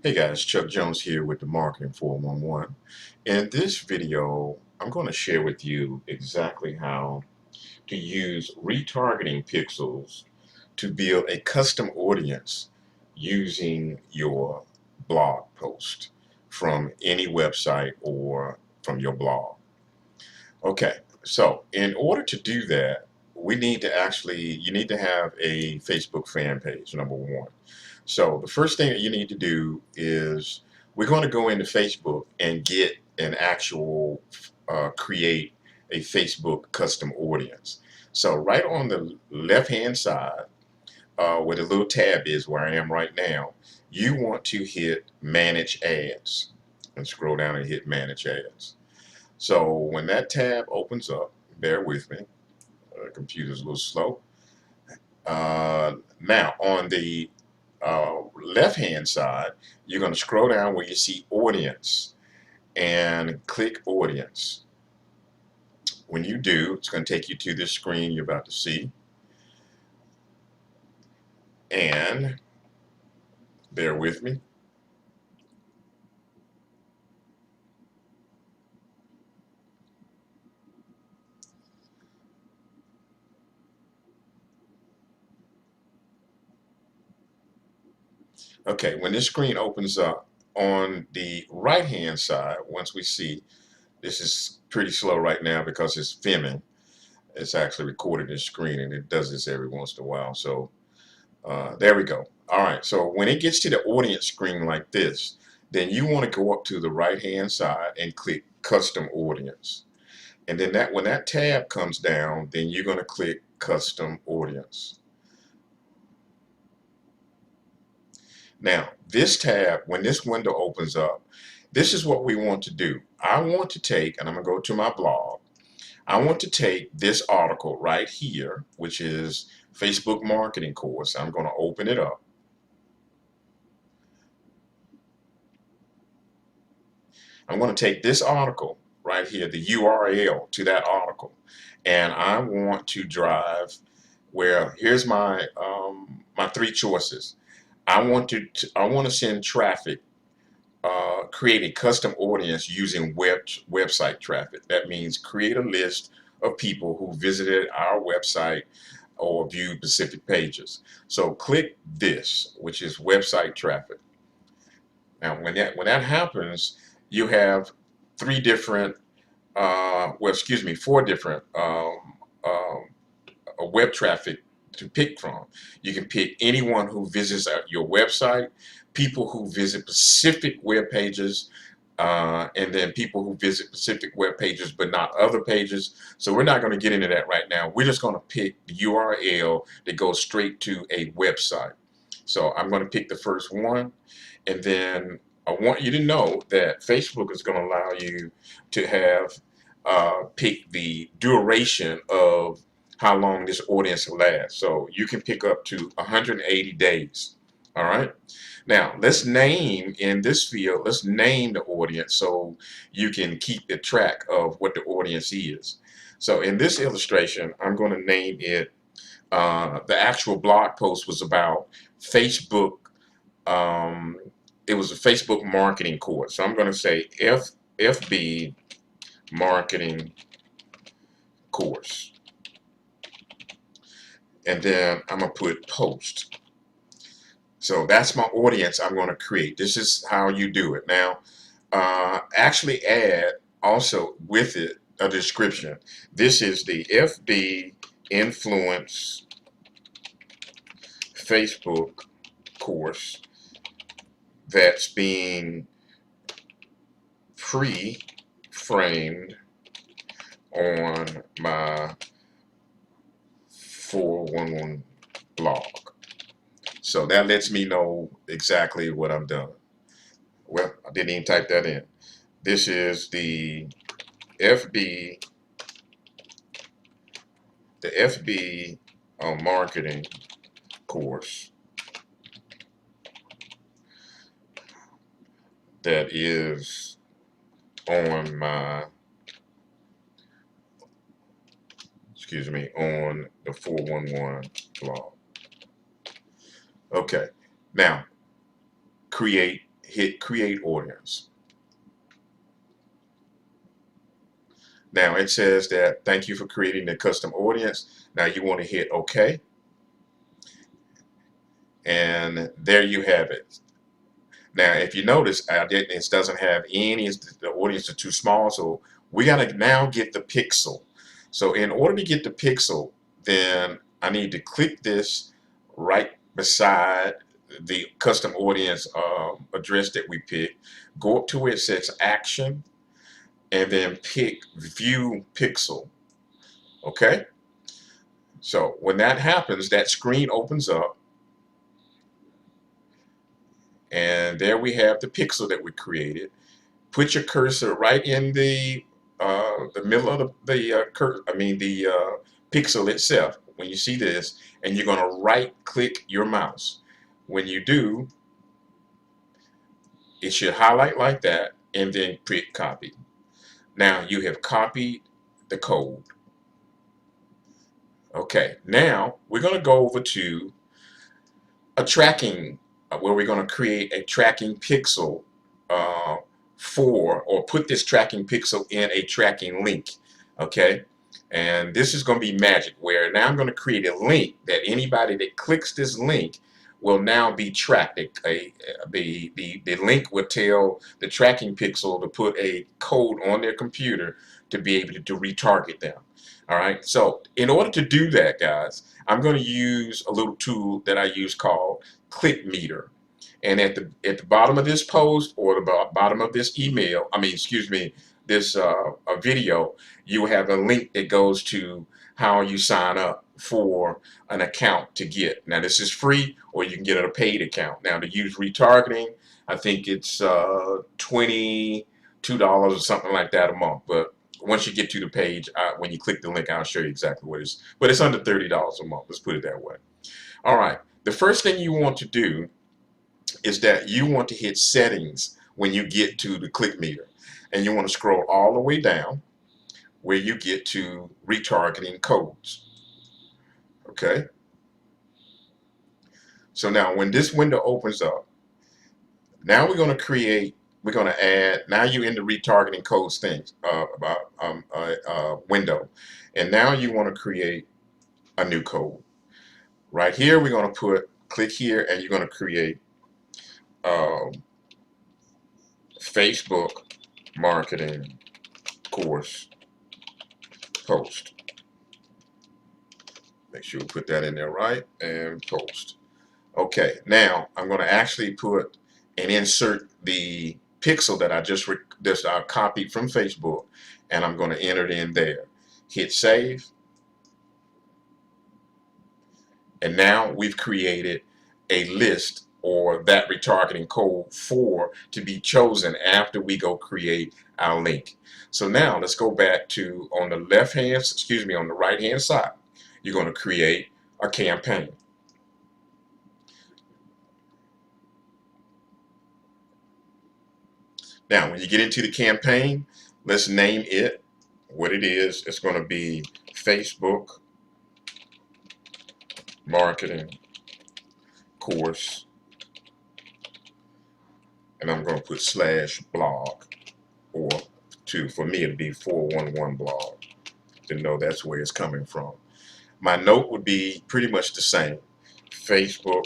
Hey guys, Chuck Jones here with the Marketing 411. In this video, I'm going to share with you exactly how to use retargeting pixels to build a custom audience using your blog post from any website or from your blog. Okay, so in order to do that, you need to have a Facebook fan page, number one. So the first thing that you need to do is we're going to go into Facebook and get an actual, create a Facebook custom audience. So right on the left hand side, where the little tab is where I am right now, you want to hit manage ads and scroll down and hit manage ads. So when that tab opens up, bear with me, the computer's a little slow. Now on the left hand side, you're going to scroll down where you see audience and click audience. When you do, it's going to take you to this screen you're about to see. And bear with me. Okay, when this screen opens up, on the right hand side, once we see, this is pretty slow right now because it's filming. It's actually recording this screen and it does this every once in a while. So there we go. All right, so when it gets to the audience screen like this, then you want to go up to the right hand side and click custom audience. And then when that tab comes down, then you're going to click custom audience. Now, this tab, when this window opens up, this is what we want to do. I want to take, and I'm going to go to my blog, I want to take this article right here, which is Facebook marketing course. I'm going to open it up. I'm going to take this article right here, the URL to that article, and I want to drive where here's my three choices. I want to send traffic, create a custom audience using website traffic. That means create a list of people who visited our website or viewed specific pages. So click this, which is website traffic. Now, when that happens, you have three different, four different web traffic to pick from. You can pick anyone who visits your website, people who visit specific web pages, and then people who visit specific web pages but not other pages. So we're not going to get into that right now. We're just going to pick the URL that goes straight to a website. So I'm going to pick the first one, and then I want you to know that Facebook is going to allow you to have pick the duration of how long this audience will last. So you can pick up to 180 days. All right. Now let's name in this field, let's name the audience so you can keep the track of what the audience is. So in this illustration, I'm going to name it, the actual blog post was about Facebook. Um, it was a Facebook marketing course. So I'm going to say FB marketing course. And then I'm going to put post. So that's my audience I'm going to create. This is how you do it. Now, actually add also with it a description. This is the FB Influence Facebook course that's being pre-framed on my 411 blog. So that lets me know exactly what I'm doing. Well, I didn't even type that in. This is FB, the FB marketing course that is on my, on the 411 blog. Okay, now create hit create audience. Now it says that thank you for creating the custom audience. Now you want to hit OK, and there you have it. Now if you notice, it doesn't have any, the audience is too small, so we got to now get the pixel. So in order to get the pixel, then I need to click this right beside the custom audience address that we picked, go up to where it says action, and then pick view pixel. Okay, so when that happens, that screen opens up, and there we have the pixel that we created. Put your cursor right in the middle of the pixel itself when you see this, and you're going to right click your mouse. When you do, it should highlight like that, and then click copy. Now you have copied the code. Okay, now we're going to go over to a tracking, where we're going to create a tracking pixel uh, or put this tracking pixel in a tracking link. Okay, and this is going to be magic, where now I'm going to create a link that anybody that clicks this link will now be tracked. The link will tell the tracking pixel to put a code on their computer to be able to retarget them. All right, so in order to do that, guys, I'm going to use a little tool that I use called ClickMeter. And at the bottom of this post, or the bottom of this email, excuse me, this a video, you have a link that goes to how you sign up for an account to get. Now this is free, or you can get a paid account. Now to use retargeting, I think it's $22 or something like that a month. But once you get to the page, when you click the link, I'll show you exactly what it is. But it's under $30 a month. Let's put it that way. All right. The first thing you want to do is that you want to hit settings when you get to the ClickMeter, and you want to scroll all the way down where you get to retargeting codes. Okay. So now when this window opens up, now we're going to add, now you're in the retargeting codes things window, and now you want to create a new code. Right here we're going to click here, and you're going to create Facebook marketing course post. Make sure we put that in there right, and post. Okay, now I'm going to actually put and insert the pixel that I just copied from Facebook, and I'm going to enter it in there. Hit save, and now we've created a list, or that retargeting code to be chosen after we go create our link. So now let's go back to on the right hand side. You're going to create a campaign. Now when you get into the campaign, let's name it what it is. It's going to be Facebook marketing course, and I'm going to put /blog, or for me it'd be 411 blog, to know that's where it's coming from. My note would be pretty much the same: Facebook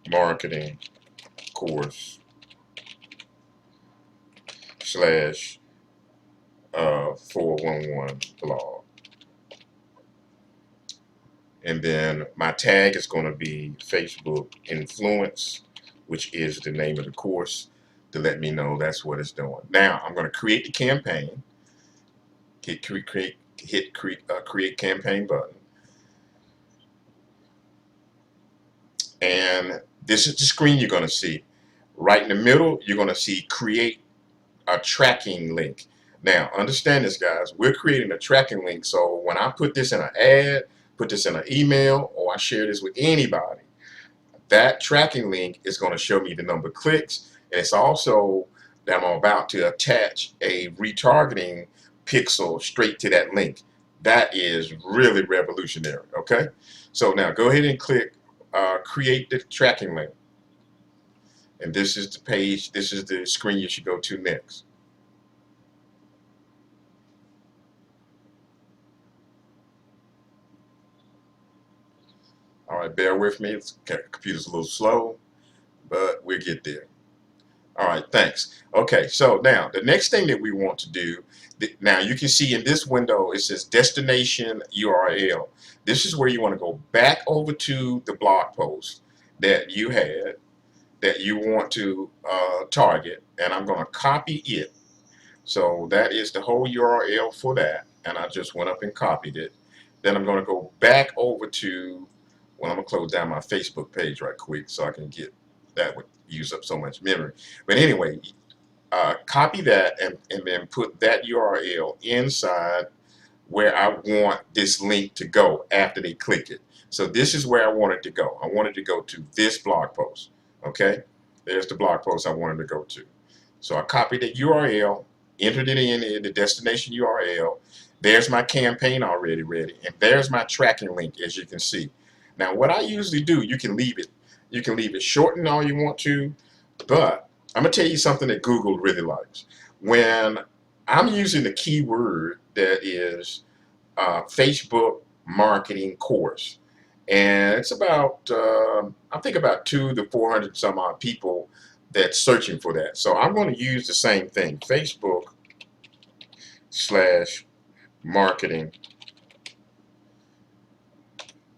marketing course /411 blog. And then my tag is going to be Facebook influence, which is the name of the course, to let me know that's what it's doing. Now I'm going to create the campaign. Hit create campaign button, and this is the screen you're going to see. Right in the middle, you're going to see create a tracking link. Now understand this, guys, we're creating a tracking link, so when I put this in an ad, put this in an email, or I share this with anybody, that tracking link is going to show me the number of clicks, and it's also that I'm about to attach a retargeting pixel straight to that link. That is really revolutionary. Okay, so now go ahead and click create the tracking link. And this is the page, this is the screen you should go to next. All right, bear with me. Computer's a little slow, but we'll get there. All right, thanks. Okay, so now the next thing that we want to do, now you can see in this window, it says destination URL. This is where you want to go back over to the blog post that you had, that you want to target, and I'm going to copy it. So that is the whole URL for that, and I just went up and copied it. Then I'm going to go back over to, well, I'm going to close down my Facebook page right quick so I can get, that would use up so much memory. But anyway, copy that and then put that URL inside where I want this link to go after they click it. So this is where I want it to go. I want it to go to this blog post. Okay, there's the blog post I wanted to go to. So I copied the URL, entered it in the destination URL. There's my campaign already ready, and there's my tracking link, as you can see. Now, what I usually do, you can leave it shortened all you want to, but I'm gonna tell you something that Google really likes. When I'm using the keyword that is Facebook marketing course, and it's about I think about 200 to 400 some odd people that's searching for that. So I'm going to use the same thing, Facebook/marketing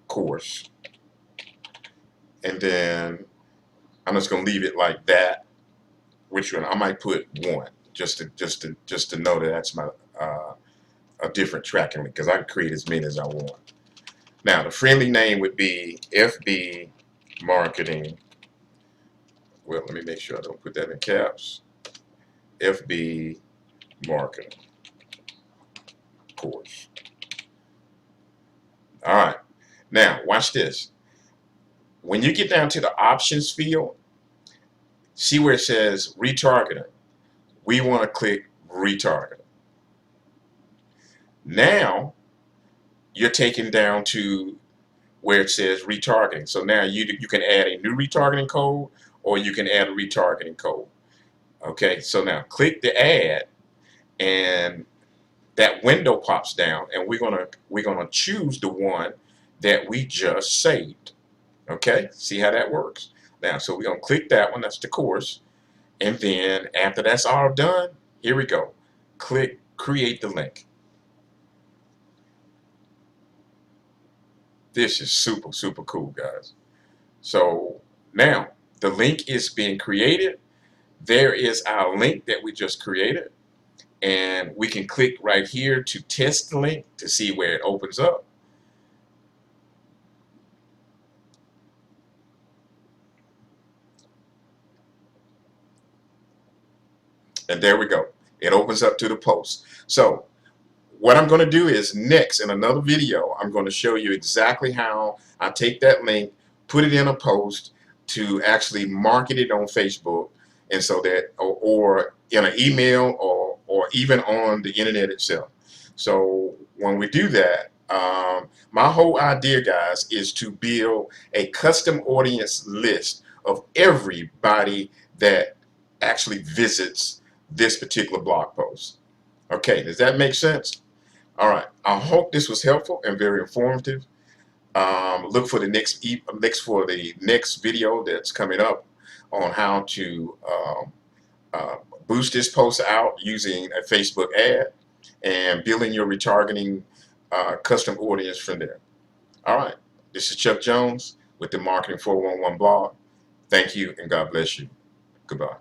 course, and then I'm just going to leave it like that. Which one? I might put 1 just to know that that's my a different tracking link, because I can create as many as I want. Now the friendly name would be FB marketing. Well, let me make sure I don't put that in caps. FB marketing course. All right. Now watch this. When you get down to the options field, see where it says retargeting. We want to click retargeting. Now you're taken down to where it says retargeting. So now you can add a new retargeting code, or you can add a retargeting code. Okay, so now click the add, and that window pops down, and we're gonna choose the one that we just saved. Okay, see how that works? Now, so we're gonna click that one. That's the course, and then after that's all done, here we go. Click create the link. This is super cool, guys. So now the link is being created. There is our link that we just created, and we can click right here to test the link to see where it opens up. And there we go. It opens up to the post. So what I'm going to do is next in another video, I'm going to show you exactly how I take that link, put it in a post to actually market it on Facebook, and so that, or in an email, or even on the internet itself. So when we do that, my whole idea, guys, is to build a custom audience list of everybody that actually visits this particular blog post. Okay, does that make sense? All right, I hope this was helpful and very informative. Look for the next video that's coming up on how to boost this post out using a Facebook ad and building your retargeting custom audience from there. All right, this is Chuck Jones with the Marketing 411 blog. Thank you, and God bless you. Goodbye.